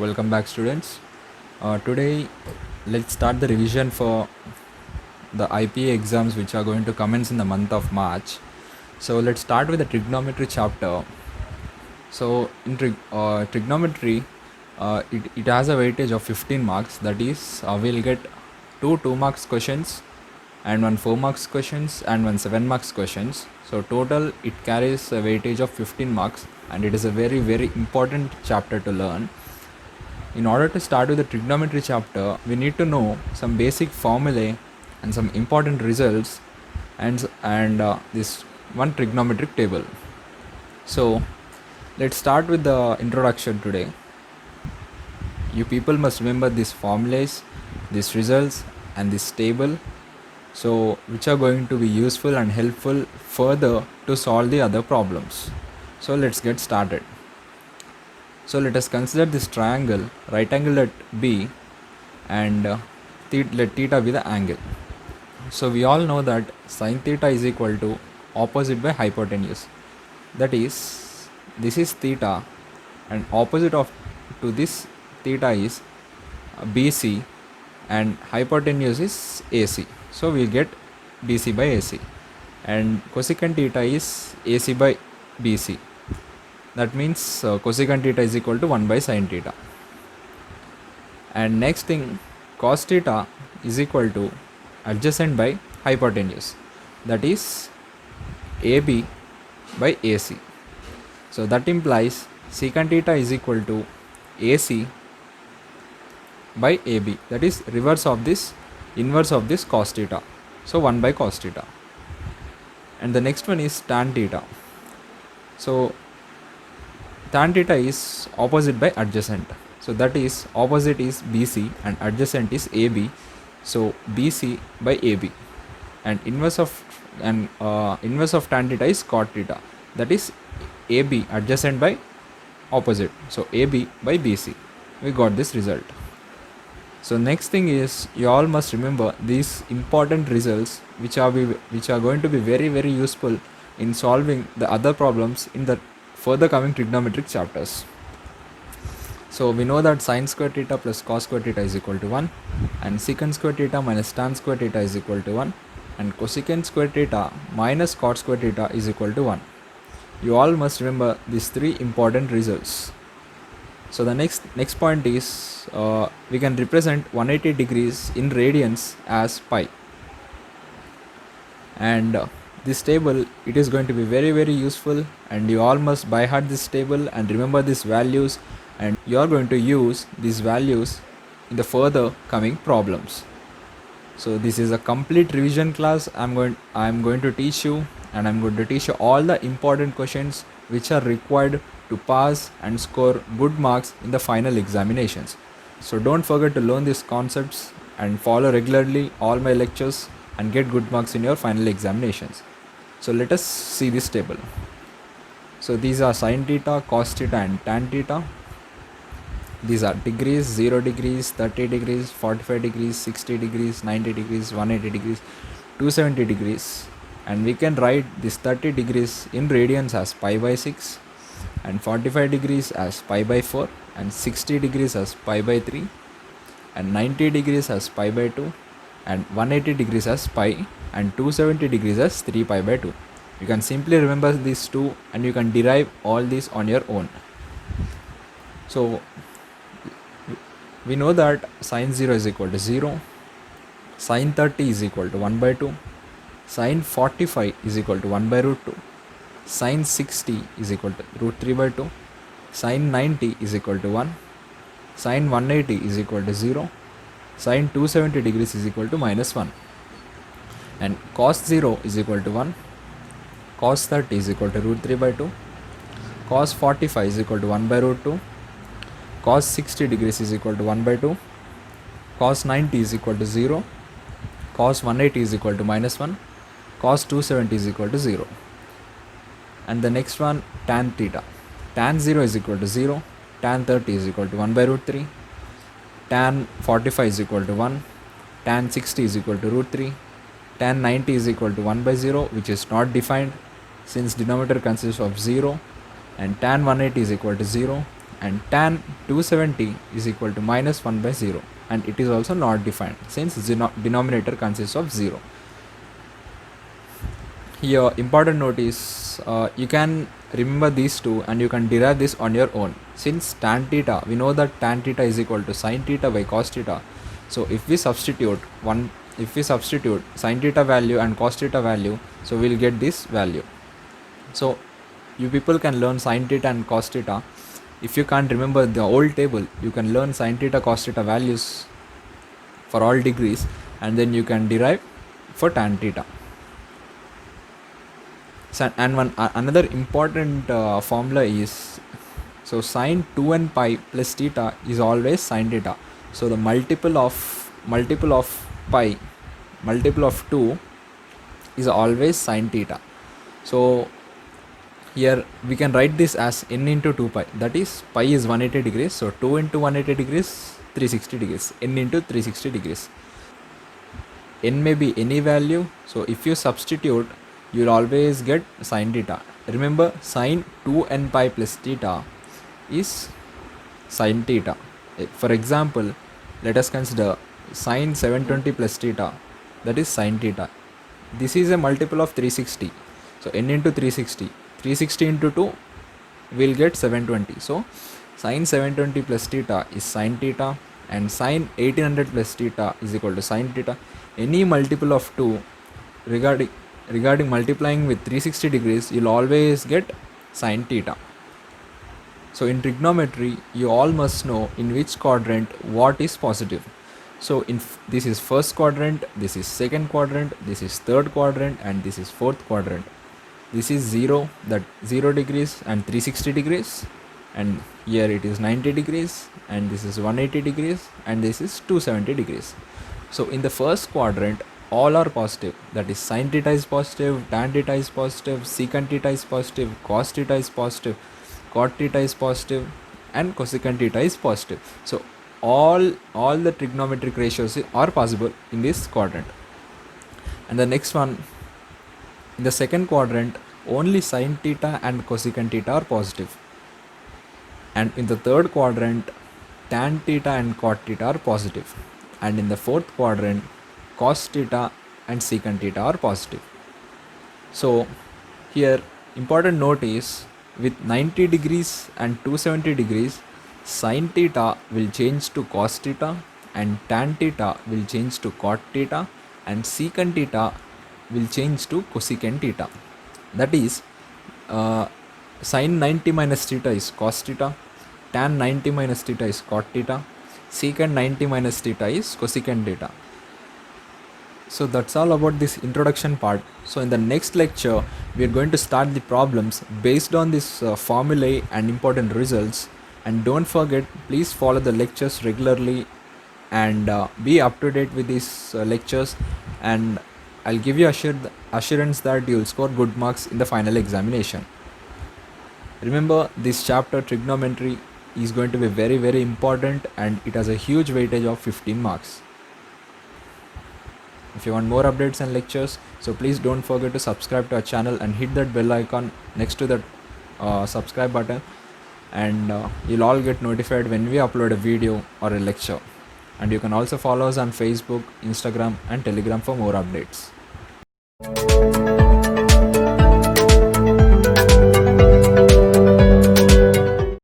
Welcome back, students. Today, let's start the revision for the IPA exams which are going to commence in the month of March. So let's start with the trigonometry chapter. So in trigonometry, it has a weightage of 15 marks. That is, we'll get two 2 marks questions and one 4 marks questions and one 7 marks questions. So total it carries a weightage of 15 marks, and it is a very important chapter to learn. In order to start with the trigonometry chapter, we need to know some basic formulae and some important results and this one trigonometric table. So let's start with the introduction today. You people must remember these formulas, these results and this table, so which are going to be useful and helpful further to solve the other problems. So let's get started. So let us consider this triangle, right angle at B, and let theta be the angle. So we all know that sine theta is equal to opposite by hypotenuse. That is, this is theta and opposite of to this theta is BC and hypotenuse is AC. So we get BC by AC, and cosecant theta is AC by BC. That means cosecant theta is equal to 1 by sin theta. And next thing, cos theta is equal to adjacent by hypotenuse. That is AB by AC. So that implies secant theta is equal to AC by AB. That is inverse of this cos theta. So 1 by cos theta. And the next one is tan theta. So tan theta is opposite by adjacent. So that is opposite is BC and adjacent is AB. So BC by AB. And inverse of tan theta is cot theta. That is AB adjacent by opposite. So AB by BC. We got this result. So next thing is, you all must remember these important results which are going to be very useful in solving the other problems in the further coming trigonometric chapters. So we know that sin square theta plus cos square theta is equal to 1, and secant square theta minus tan square theta is equal to 1, and cosecant square theta minus cot square theta is equal to 1. You all must remember these three important results. So the next point is, we can represent 180 degrees in radians as pi. And this table, it is going to be very useful, and you all must by heart this table and remember these values, and you are going to use these values in the further coming problems. So this is a complete revision class. I'm going to teach you, and I'm going to teach you all the important questions which are required to pass and score good marks in the final examinations. So don't forget to learn these concepts and follow regularly all my lectures and get good marks in your final examinations. So let us see this table. So these are sin theta, cos theta and tan theta. These are degrees, 0 degrees, 30 degrees, 45 degrees, 60 degrees, 90 degrees, 180 degrees, 270 degrees. And we can write this 30 degrees in radians as pi by 6, and 45 degrees as pi by 4, and 60 degrees as pi by 3, and 90 degrees as pi by 2, and 180 degrees as pi, and 270 degrees as 3 pi by 2. You can simply remember these two, and you can derive all these on your own. So we know that sin 0 is equal to 0, sin 30 is equal to 1 by 2, sin 45 is equal to 1 by root 2, sin 60 is equal to root 3 by 2, sin 90 is equal to 1, sin 180 is equal to 0, sin 270 degrees is equal to minus 1, and cos 0 is equal to 1, cos 30 is equal to root 3 by 2, cos 45 is equal to 1 by root 2, cos 60 degrees is equal to 1 by 2, cos 90 is equal to 0, cos 180 is equal to minus 1, cos 270 is equal to 0. And the next one, tan theta. Tan 0 is equal to 0, tan 30 is equal to 1 by root 3, tan 45 is equal to 1, tan 60 is equal to root 3, tan 90 is equal to 1 by 0, which is not defined since denominator consists of 0, and tan 180 is equal to 0, and tan 270 is equal to minus 1 by 0, and it is also not defined since denominator consists of 0. Here important note is you can remember these two and you can derive this on your own. Since tan theta, we know that tan theta is equal to sin theta by cos theta. So if we substitute sin theta value and cos theta value, so we'll get this value. So you people can learn sin theta and cos theta. If you can't remember the old table, you can learn sin theta cos theta values for all degrees, and then you can derive for tan theta. So, and another important formula is, so sin 2n pi plus theta is always sin theta. So the multiple of pi, multiple of 2 is always sin theta. So here we can write this as n into 2 pi, that is pi is 180 degrees, so 2 into 180 degrees 360 degrees, n into 360 degrees. N may be any value, so if you substitute, you'll always get sin theta. Remember, sin 2n pi plus theta is sin theta. For example, let us consider sin 720 plus theta, that is sin theta. This is a multiple of 360, so n into 360 into 2 will get 720. So sin 720 plus theta is sin theta, and sin 1800 plus theta is equal to sin theta. Any multiple of 2 regarding multiplying with 360 degrees, you'll always get sin theta. So in trigonometry, you all must know in which quadrant what is positive. So this is first quadrant, this is second quadrant, this is third quadrant, and this is fourth quadrant. This is 0 degrees and 360 degrees, and here it is 90 degrees, and this is 180 degrees, and this is 270 degrees. So in the first quadrant, all are positive, that is sin theta is positive, tan theta is positive, secant theta is positive, cos theta is positive, cot theta is positive, and cosecant theta is positive. So all the trigonometric ratios are possible in this quadrant. And the next one, in the second quadrant, only sin theta and cosecant theta are positive. And in the third quadrant, tan theta and cot theta are positive. And in the fourth quadrant, cos theta and secant theta are positive. So here important note is, with 90 degrees and 270 degrees, sin theta will change to cos theta, and tan theta will change to cot theta, and secant theta will change to cosecant theta. That is, sin 90 minus theta is cos theta, tan 90 minus theta is cot theta, secant 90 minus theta is cosecant theta. So that's all about this introduction part. So in the next lecture, we are going to start the problems based on this formulae and important results. And don't forget, please follow the lectures regularly and be up to date with these lectures, and I'll give you assurance that you'll score good marks in the final examination. Remember, this chapter trigonometry is going to be very, very important, and it has a huge weightage of 15 marks. If you want more updates and lectures, so please don't forget to subscribe to our channel and hit that bell icon next to that subscribe button, and you'll all get notified when we upload a video or a lecture. And you can also follow us on Facebook, Instagram, and Telegram for more updates.